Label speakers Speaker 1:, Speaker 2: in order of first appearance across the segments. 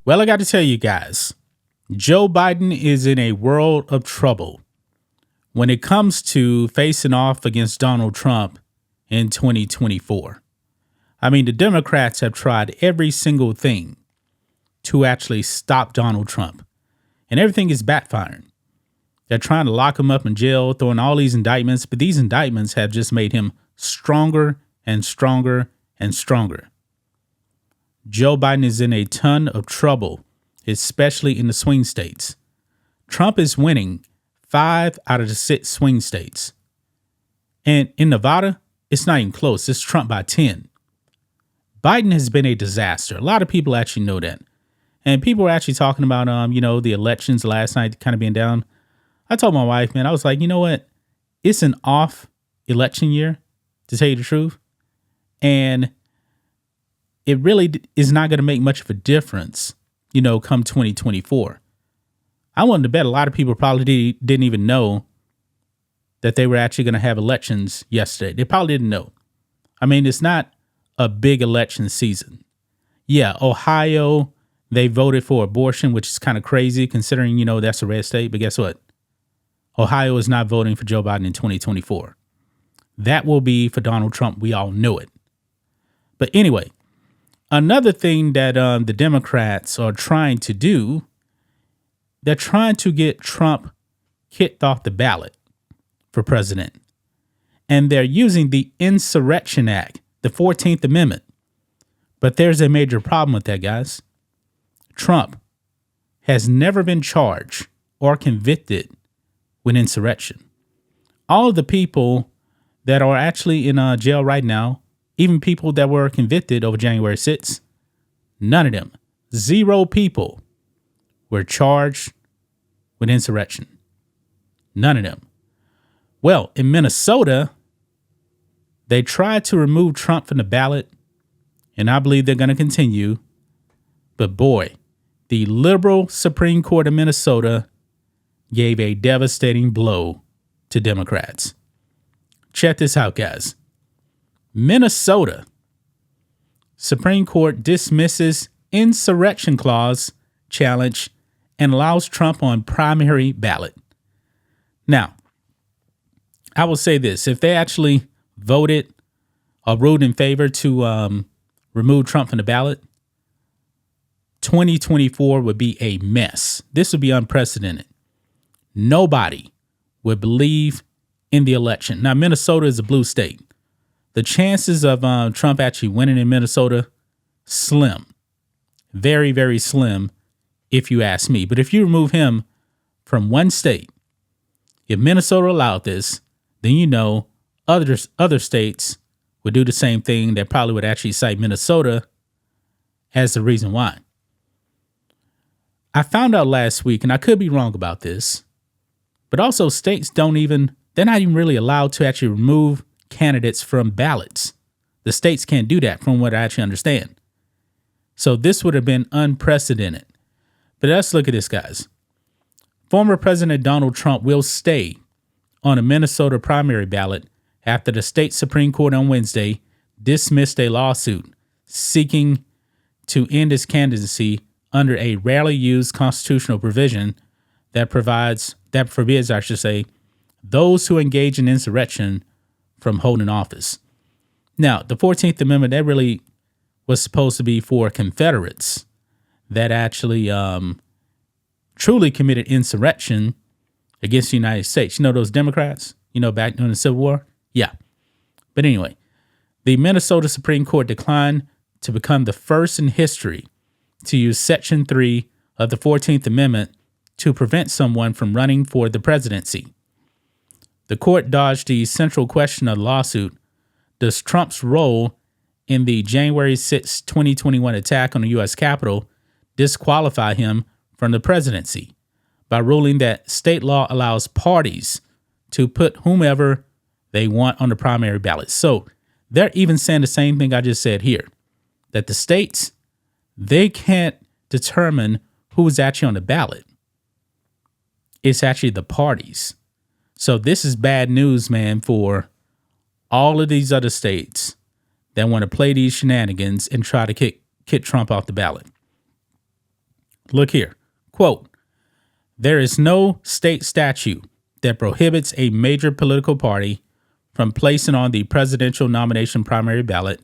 Speaker 1: Well, I got to tell you guys, Joe Biden is in a world of trouble when it comes to facing off against Donald Trump in 2024. I mean, the Democrats have tried every single thing to actually stop Donald Trump, and everything is backfiring. They're trying to lock him up in jail, throwing all these indictments, but these indictments have just made him stronger and stronger and stronger. Joe Biden is in a ton of trouble, especially in the swing states. Trump is winning 5 out of the 6 swing states. And in Nevada, it's not even close. It's Trump by 10. Biden has been a disaster. A lot of people actually know that. And people were actually talking about, the elections last night kind of being down. I told my wife, man, I was like, you know what? It's an off election year, to tell you the truth. And it really is not going to make much of a difference, come 2024. I wanted to bet a lot of people probably didn't even know that they were actually going to have elections yesterday. They probably didn't know. I mean, it's not a big election season. Yeah, Ohio, they voted for abortion, which is kind of crazy considering, that's a red state. But guess what? Ohio is not voting for Joe Biden in 2024. That will be for Donald Trump. We all know it. But anyway, another thing that the Democrats are trying to do, they're trying to get Trump kicked off the ballot for president. And they're using the Insurrection Act, the 14th Amendment. But there's a major problem with that, guys. Trump has never been charged or convicted with insurrection. All of the people that are actually in jail right now, even people that were convicted over January 6th, none of them, 0 people were charged with insurrection. None of them. Well, in Minnesota, they tried to remove Trump from the ballot, and I believe they're going to continue. But boy, the liberal Supreme Court of Minnesota gave a devastating blow to Democrats. Check this out, guys. Minnesota Supreme Court dismisses insurrection clause challenge and allows Trump on primary ballot. Now, I will say this. If they actually voted or ruled in favor to remove Trump from the ballot, 2024 would be a mess. This would be unprecedented. Nobody would believe in the election. Now, Minnesota is a blue state. The chances of Trump actually winning in Minnesota, slim. Very, very slim, if you ask me. But if you remove him from one state, if Minnesota allowed this, then other states would do the same thing. They probably would actually cite Minnesota as the reason why. I found out last week, and I could be wrong about this, but also states they're not even really allowed to actually remove candidates from ballots. The states can't do that from what I actually understand. So this would have been unprecedented. But let's look at this, guys. Former President Donald Trump will stay on a Minnesota primary ballot after the state Supreme Court on Wednesday dismissed a lawsuit seeking to end his candidacy under a rarely used constitutional provision that forbids, those who engage in insurrection from holding office. Now, the 14th Amendment, that really was supposed to be for Confederates that actually truly committed insurrection against the United States. Those Democrats, back during the Civil War? Yeah. But anyway, the Minnesota Supreme Court declined to become the first in history to use Section 3 of the 14th Amendment to prevent someone from running for the presidency. The court dodged the central question of the lawsuit. Does Trump's role in the January 6, 2021 attack on the U.S. Capitol disqualify him from the presidency by ruling that state law allows parties to put whomever they want on the primary ballot? So they're even saying the same thing I just said here, that the states, they can't determine who is actually on the ballot. It's actually the parties. So this is bad news, man, for all of these other states that want to play these shenanigans and try to kick Trump off the ballot. Look here. Quote, there is no state statute that prohibits a major political party from placing on the presidential nomination primary ballot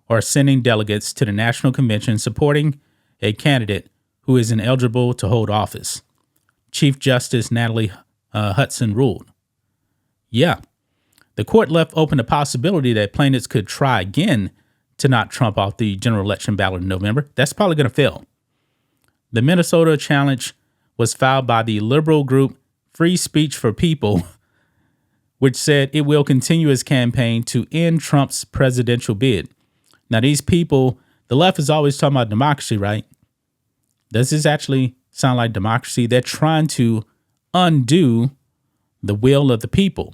Speaker 1: or sending delegates to the national convention supporting a candidate who is ineligible to hold office. Chief Justice Natalie Hudson ruled. Yeah, the court left open the possibility that plaintiffs could try again to knock Trump off the general election ballot in November. That's probably going to fail. The Minnesota challenge was filed by the liberal group Free Speech for People, which said it will continue its campaign to end Trump's presidential bid. Now, these people, the left is always talking about democracy, right? Does this actually sound like democracy? They're trying to undo the will of the people.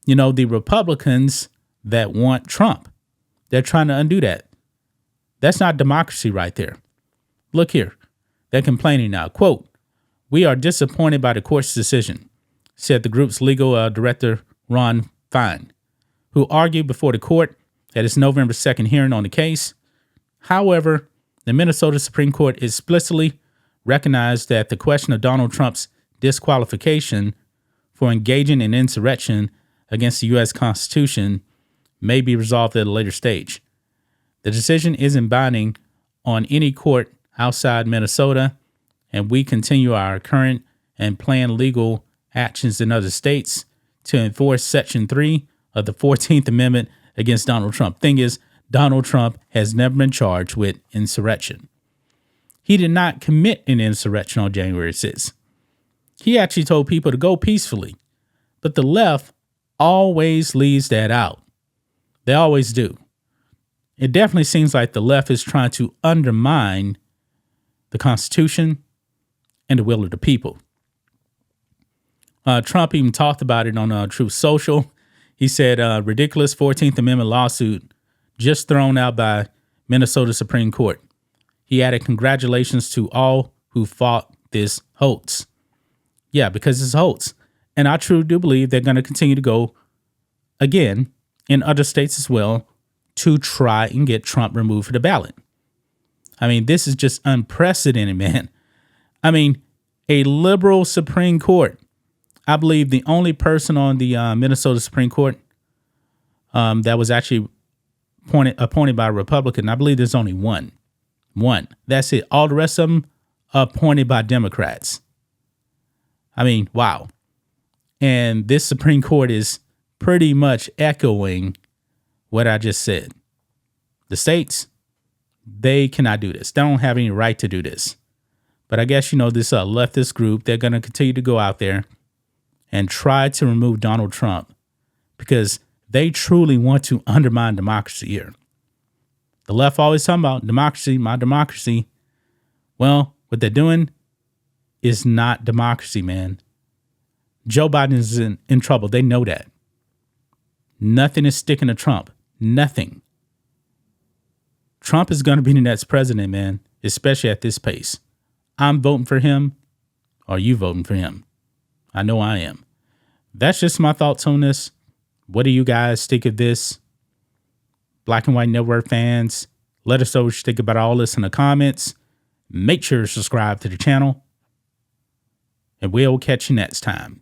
Speaker 1: You know, the Republicans that want Trump, they're trying to undo that. That's not democracy right there. Look here. They're complaining now. Quote, we are disappointed by the court's decision, said the group's legal director, Ron Fine, who argued before the court at its November 2nd hearing on the case. However, the Minnesota Supreme Court explicitly recognized that the question of Donald Trump's disqualification for engaging in insurrection against the U.S. Constitution may be resolved at a later stage. The decision isn't binding on any court outside Minnesota, and we continue our current and planned legal actions in other states to enforce Section 3 of the 14th Amendment against Donald Trump. Thing is, Donald Trump has never been charged with insurrection. He did not commit an insurrection on January 6th. He actually told people to go peacefully. But the left always leaves that out. They always do. It definitely seems like the left is trying to undermine the Constitution and the will of the people. Trump even talked about it on Truth Social. He said, ridiculous 14th Amendment lawsuit just thrown out by Minnesota Supreme Court. He added, congratulations to all who fought this hoax. Yeah, because it's a hoax. And I truly do believe they're going to continue to go again in other states as well to try and get Trump removed from the ballot. I mean, this is just unprecedented, man. I mean, a liberal Supreme Court. I believe the only person on the Minnesota Supreme Court that was actually appointed by a Republican, I believe there's only one. One. That's it. All the rest of them appointed by Democrats. I mean, wow. And this Supreme Court is pretty much echoing what I just said. The states, they cannot do this. They don't have any right to do this. But I guess, this leftist group, they're going to continue to go out there and try to remove Donald Trump because they truly want to undermine democracy here. The left always talking about democracy, my democracy. Well, what they're doing is not democracy, man. Joe Biden is in trouble. They know that. Nothing is sticking to Trump. Nothing. Trump is going to be the next president, man, especially at this pace. I'm voting for him. Are you voting for him? I know I am. That's just my thoughts on this. What do you guys think of this? Black and White Network fans, let us know what you think about all this in the comments. Make sure to subscribe to the channel. And we'll catch you next time.